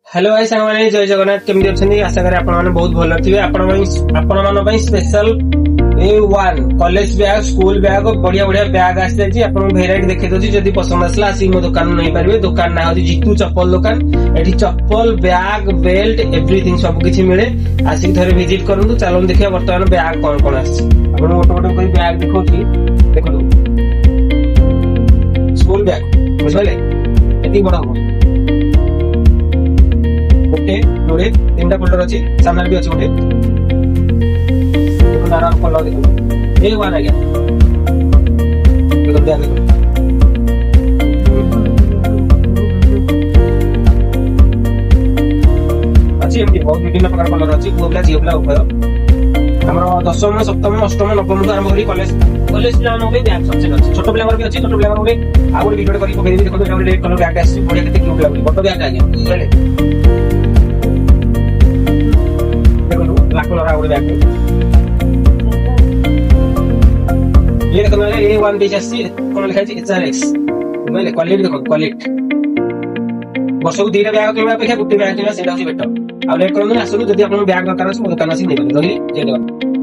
hello भाई सांग मैंने जय जगन्नाथ केमती अच्छे आशा करें आपण बहुत भल थे आपण special A1 college bag school bag बढ़िया बढ़िया बैग आसी आपको भेराइटी देखी दूसरी जब पसंद आसला आसिक मो दुकान नहीं पारे दुकान ना हूँ जीतू चप्पल दुकान ये चप्पल बैग बेल्ट एवरीथिंग सब किसी मिले आसिक थे विजिट करूँ चलो देखिए बर्तमान बैग कौन कौन आपको गोटे गोटे कर बैग देखो देखो स्कूल बैग बुझे ये बड़ा हम गोटे जोड़े तीन फोल्डर अच्छी सामने भी अच्छे गोटे देखो तार कलर देखो A1 आ गया देखो बैग देखो अच्छी एमती बहुत विभिन्न प्रकार कलर अच्छी पुओ पिला झियो पिला उभय हमर दशम सप्तम अष्टम नवम ठू आरंभ करी कॉलेज पिला बैग सब्जेक्ट अच्छी छोट पिला भी अच्छी छोट पिला आ गोटे वीडियो करी पकई देखो एटा रेड कलर बैग आसी बढ़िया केते क्यूट लागुनी बड़ बैग आ गया बुझले ब्लैक कलर आउट बैग ये देखो मेरे A1 पेज आसी कोन लिखा है HRX बुझले क्वालिटी देखो क्वालिटी वर्ष को दीटा बैग किनबा अपेक्षा गोटे बैग किनबा सेटा होची बेटर आ लेट करनु आसनु जदी आपन बैग दरकार अछि मो दुकान आसी नै रही जय